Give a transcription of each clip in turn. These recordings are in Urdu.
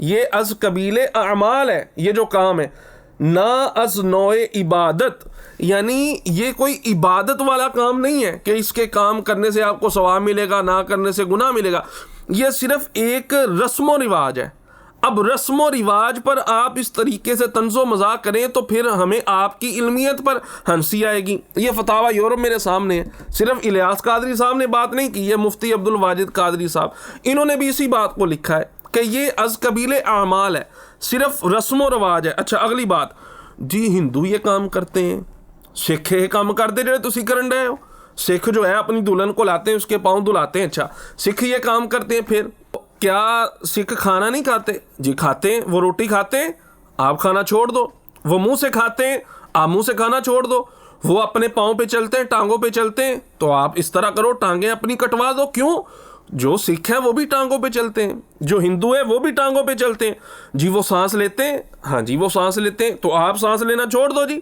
یہ از قبیل اعمال ہے، یہ جو کام ہے، نہ از نوع عبادت، یعنی یہ کوئی عبادت والا کام نہیں ہے کہ اس کے کام کرنے سے آپ کو ثواب ملے گا، نہ کرنے سے گناہ ملے گا. یہ صرف ایک رسم و رواج ہے. اب رسم و رواج پر آپ اس طریقے سے طنز و مذاق کریں تو پھر ہمیں آپ کی علمیت پر ہنسی آئے گی. یہ فتاوی یورپ میرے سامنے ہے، صرف الیاس قادری صاحب نے بات نہیں کی، یہ مفتی عبد الواجد قادری صاحب، انہوں نے بھی اسی بات کو لکھا ہے کہ یہ از قبیل اعمال ہے، صرف رسم و رواج ہے. اچھا اگلی بات، جی ہندو یہ کام کرتے ہیں، سکھ یہ کام کرتے جڑے تسی کرن رہے ہو. سکھ جو ہے اپنی دلہن کو لاتے ہیں، اس کے پاؤں دھلاتے ہیں. اچھا سکھ یہ کام کرتے ہیں، پھر کیا سکھ کھانا نہیں کھاتے؟ جی کھاتے ہیں، وہ روٹی کھاتے ہیں، آپ کھانا چھوڑ دو. وہ منہ سے کھاتے ہیں، آپ منہ سے کھانا چھوڑ دو. وہ اپنے پاؤں پہ چلتے ہیں، ٹانگوں پہ چلتے ہیں، تو آپ اس طرح کرو، ٹانگیں اپنی کٹوا دو. کیوں؟ جو سکھ ہیں وہ بھی ٹانگوں پہ چلتے ہیں، جو ہندو ہے وہ بھی ٹانگوں پہ چلتے ہیں. جی وہ سانس لیتے ہیں، ہاں جی وہ سانس لیتے ہیں، تو آپ سانس لینا چھوڑ دو. جی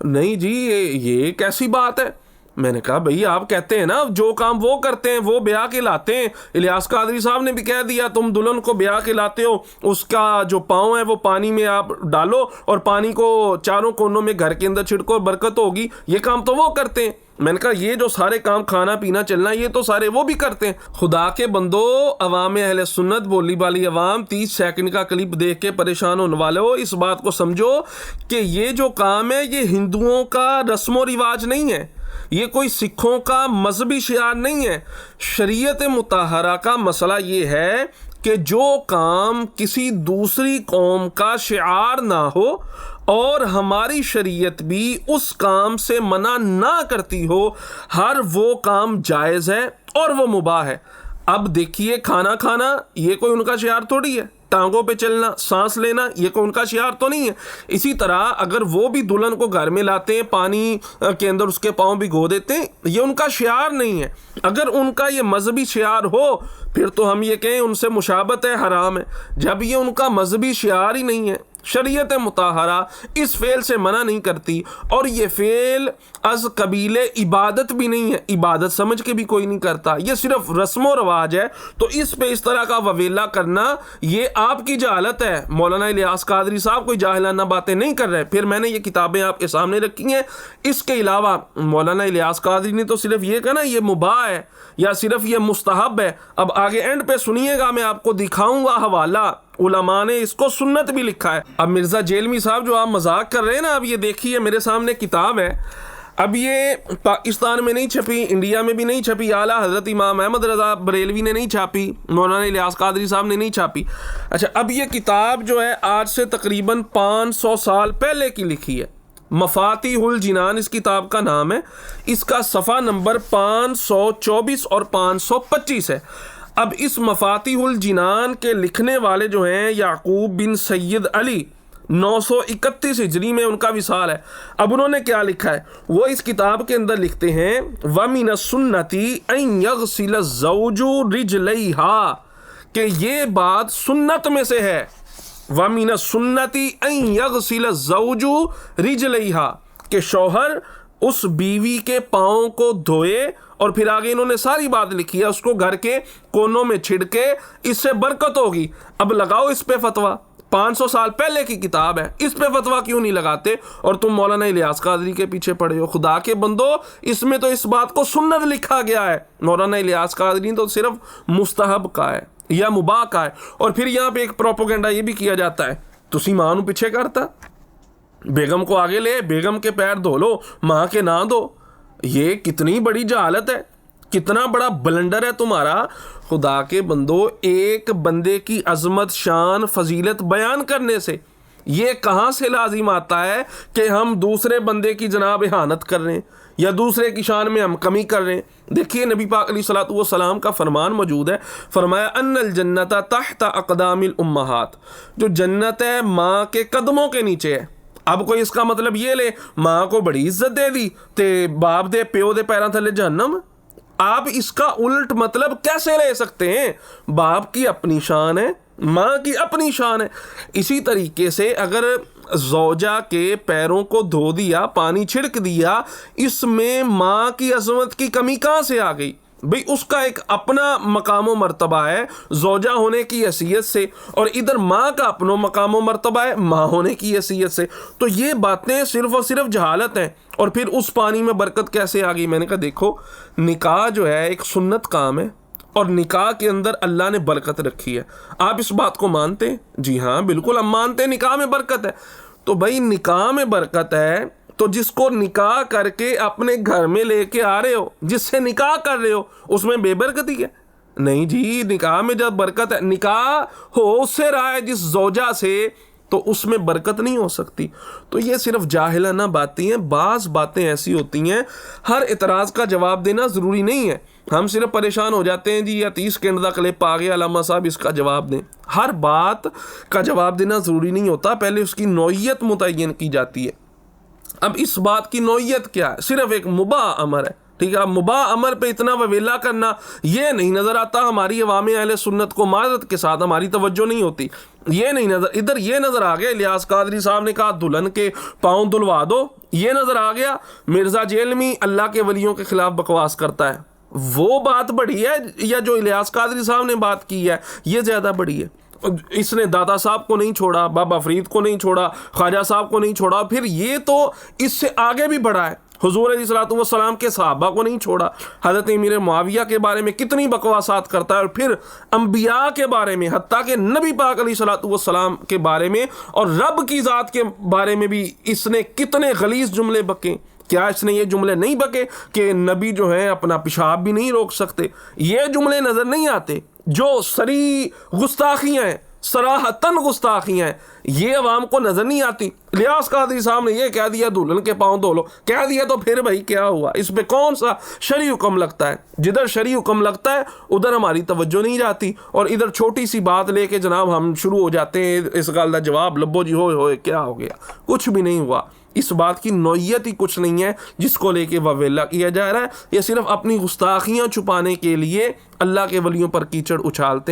نہیں جی یہ کیسی بات ہے؟ میں نے کہا بھئی آپ کہتے ہیں نا جو کام وہ کرتے ہیں وہ بیاہ کے لاتے ہیں. الیاس قادری صاحب نے بھی کہہ دیا تم دلہن کو بیاہ کے لاتے ہو، اس کا جو پاؤں ہے وہ پانی میں آپ ڈالو اور پانی کو چاروں کونوں میں گھر کے اندر چھڑکو، برکت ہوگی. یہ کام تو وہ کرتے ہیں. میں نے کہا یہ جو سارے کام کھانا پینا چلنا یہ تو سارے وہ بھی کرتے ہیں. خدا کے بندو، عوام اہل سنت، بولی بالی عوام، 30 سیکنڈ کا کلپ دیکھ کے پریشان ہونے والے ہو، اس بات کو سمجھو کہ یہ جو کام ہے یہ ہندوؤں کا رسم و رواج نہیں ہے، یہ کوئی سکھوں کا مذہبی شعار نہیں ہے. شریعت مطہرہ کا مسئلہ یہ ہے کہ جو کام کسی دوسری قوم کا شعار نہ ہو اور ہماری شریعت بھی اس کام سے منع نہ کرتی ہو، ہر وہ کام جائز ہے اور وہ مباح ہے. اب دیکھیے کھانا کھانا یہ کوئی ان کا شعار تھوڑی ہے، ٹانگوں پہ چلنا، سانس لینا یہ کوئی ان کا شعار تو نہیں ہے. اسی طرح اگر وہ بھی دلہن کو گھر میں لاتے ہیں، پانی کے اندر اس کے پاؤں بھگو دیتے ہیں، یہ ان کا شعار نہیں ہے. اگر ان کا یہ مذہبی شعار ہو پھر تو ہم یہ کہیں ان سے مشابہت ہے، حرام ہے. جب یہ ان کا مذہبی شعار ہی نہیں ہے، شریعت مطہرہ اس فعل سے منع نہیں کرتی، اور یہ فعل از قبیل عبادت بھی نہیں ہے، عبادت سمجھ کے بھی کوئی نہیں کرتا، یہ صرف رسم و رواج ہے، تو اس پہ اس طرح کا وویلا کرنا یہ آپ کی جہالت ہے. مولانا الیاس قادری صاحب کوئی جاہلانہ باتیں نہیں کر رہے. پھر میں نے یہ کتابیں آپ کے سامنے رکھی ہیں. اس کے علاوہ مولانا الیاس قادری نے تو صرف یہ کہا نا یہ مباح ہے یا صرف یہ مستحب ہے. اب آگے اینڈ پہ سنیے گا، میں آپ کو دکھاؤں گا حوالہ، علماء نے اس کو سنت بھی لکھا ہے. اب مرزا جیلمی صاحب جو آپ مذاق کر رہے ہیں نا، اب یہ دیکھیے میرے سامنے کتاب ہے. اب یہ پاکستان میں نہیں چھپی، انڈیا میں بھی نہیں چھپی، اعلیٰ حضرت امام احمد رضا بریلوی نے نہیں چھاپی، مولانا الیاس قادری صاحب نے نہیں چھاپی. اچھا اب یہ کتاب جو ہے آج سے تقریباً 500 سال پہلے کی لکھی ہے. مفاتیح الجنان اس کتاب کا نام ہے. اس کا صفحہ نمبر 524 اور 525 ہے. اب اس مفاتیح الجنان کے لکھنے والے جو ہیں یعقوب بن سید علی، 931 ہجری میں ان کا وصال ہے. اب انہوں نے کیا لکھا ہے؟ وہ اس کتاب کے اندر لکھتے ہیں وَمِنَ السُّنَّةِ أَن يَغْسِلَ الزَّوْجُ رِجْلَيْهَا، کہ یہ بات سنت میں سے ہے. وَمِنَ السُّنَّةِ أَن يَغْسِلَ الزَّوْجُ رِجْلَيْهَا، کہ شوہر اس بیوی کے پاؤں کو دھوئے. اور پھر آگے انہوں نے ساری بات لکھی ہے، اس کو گھر کے کونوں میں چھڑکے، اس سے برکت ہوگی. اب لگاؤ اس پہ فتویٰ، 500 سال پہلے کی کتاب ہے، اس پہ فتویٰ کیوں نہیں لگاتے؟ اور تم مولانا الیاس قادری کے پیچھے پڑے ہو. خدا کے بندو، اس میں تو اس بات کو سنت لکھا گیا ہے. مولانا الیاس قادری تو صرف مستحب کا ہے یا مباح کا ہے. اور پھر یہاں پہ ایک پروپیگنڈا یہ بھی کیا جاتا ہے، تسی ماں نو پیچھے کرتا، بیگم کو آگے لے، بیگم کے پیر دھو لو، ماں کے نہ دو. یہ کتنی بڑی جہالت ہے، کتنا بڑا بلنڈر ہے تمہارا. خدا کے بندو، ایک بندے کی عظمت، شان، فضیلت بیان کرنے سے یہ کہاں سے لازم آتا ہے کہ ہم دوسرے بندے کی جناب اہانت کر رہے ہیں یا دوسرے کی شان میں ہم کمی کر رہے ہیں؟ دیکھیے نبی پاک علیہ الصلوۃ والسلام کا فرمان موجود ہے، فرمایا ان الجنت تحت اقدام الامہات، جو جنت ہے ماں کے قدموں کے نیچے ہے. اب کوئی اس کا مطلب یہ لے ماں کو بڑی عزت دے دی تے باپ دے پیو دے پیراں تھلے جہنم. آپ اس کا الٹ مطلب کیسے لے سکتے ہیں؟ باپ کی اپنی شان ہے، ماں کی اپنی شان ہے. اسی طریقے سے اگر زوجہ کے پیروں کو دھو دیا، پانی چھڑک دیا، اس میں ماں کی عظمت کی کمی کہاں سے آ گئی؟ بھئی اس کا ایک اپنا مقام و مرتبہ ہے زوجہ ہونے کی حیثیت سے، اور ادھر ماں کا اپنا مقام و مرتبہ ہے ماں ہونے کی حیثیت سے. تو یہ باتیں صرف اور صرف جہالت ہیں. اور پھر اس پانی میں برکت کیسے آ گئی؟ میں نے کہا دیکھو، نکاح جو ہے ایک سنت کام ہے، اور نکاح کے اندر اللہ نے برکت رکھی ہے. آپ اس بات کو مانتے ہیں؟ جی ہاں بالکل ہم مانتے ہیں نکاح میں برکت ہے. تو بھائی نکاح میں برکت ہے تو جس کو نکاح کر کے اپنے گھر میں لے کے آ رہے ہو، جس سے نکاح کر رہے ہو، اس میں بے برکتی ہے؟ نہیں جی، نکاح میں جب برکت ہے، نکاح ہو اس سے رہا ہے جس زوجہ سے، تو اس میں برکت نہیں ہو سکتی. تو یہ صرف جاہلانہ باتیں ہیں. بعض باتیں ایسی ہوتی ہیں، ہر اعتراض کا جواب دینا ضروری نہیں ہے. ہم صرف پریشان ہو جاتے ہیں جی یا 30 سیکنڈ کا کلپ آ گیا، علامہ صاحب اس کا جواب دیں. ہر بات کا جواب دینا ضروری نہیں ہوتا، پہلے اس کی نوعیت متعین کی جاتی ہے. اب اس بات کی نوعیت کیا ہے؟ صرف ایک مباح امر ہے، ٹھیک ہے. مباح امر پہ اتنا وویلا کرنا یہ نہیں نظر آتا ہماری عوام اہل سنت کو. معذرت کے ساتھ ہماری توجہ نہیں ہوتی، یہ نہیں نظر، ادھر یہ نظر آ گیا الیاس قادری صاحب نے کہا دلہن کے پاؤں دھلوا دو، یہ نظر آ گیا مرزا جیلمی اللہ کے ولیوں کے خلاف بکواس کرتا ہے. وہ بات بڑی ہے یا جو الیاس قادری صاحب نے بات کی ہے یہ زیادہ بڑی ہے؟ اس نے داتا صاحب کو نہیں چھوڑا، بابا فرید کو نہیں چھوڑا، خواجہ صاحب کو نہیں چھوڑا، پھر یہ تو اس سے آگے بھی بڑھا ہے. حضور علیہ الصلوۃ والسلام کے صحابہ کو نہیں چھوڑا، حضرت امیر معاویہ کے بارے میں کتنی بکواسات کرتا ہے، اور پھر انبیاء کے بارے میں، حتیٰ کہ نبی پاک علیہ الصلوۃ والسلام کے بارے میں اور رب کی ذات کے بارے میں بھی اس نے کتنے غلیظ جملے بکے. کیا اس نے یہ جملے نہیں بکے کہ نبی جو ہیں اپنا پیشاب بھی نہیں روک سکتے؟ یہ جملے نظر نہیں آتے جو صریح گستاخیاں ہیں، صراحتاً گستاخیاں ہیں، یہ عوام کو نظر نہیں آتی. الیاس قادری صاحب نے یہ کہہ دیا دلہن کے پاؤں دھو لو، کہہ دیا تو پھر بھائی کیا ہوا؟ اس پہ کون سا شرعی حکم لگتا ہے؟ جدھر شرعی حکم لگتا ہے ادھر ہماری توجہ نہیں جاتی، اور ادھر چھوٹی سی بات لے کے جناب ہم شروع ہو جاتے ہیں اس گل کا جواب لبو جی ہوئے ہوئے کیا ہو گیا؟ کچھ بھی نہیں ہوا. اس بات کی نوعیت ہی کچھ نہیں ہے جس کو لے کے وویلا کیا جا رہا ہے. یہ صرف اپنی گستاخیاں چھپانے کے لیے اللہ کے ولیوں پر کیچڑ اچھالتے ہیں.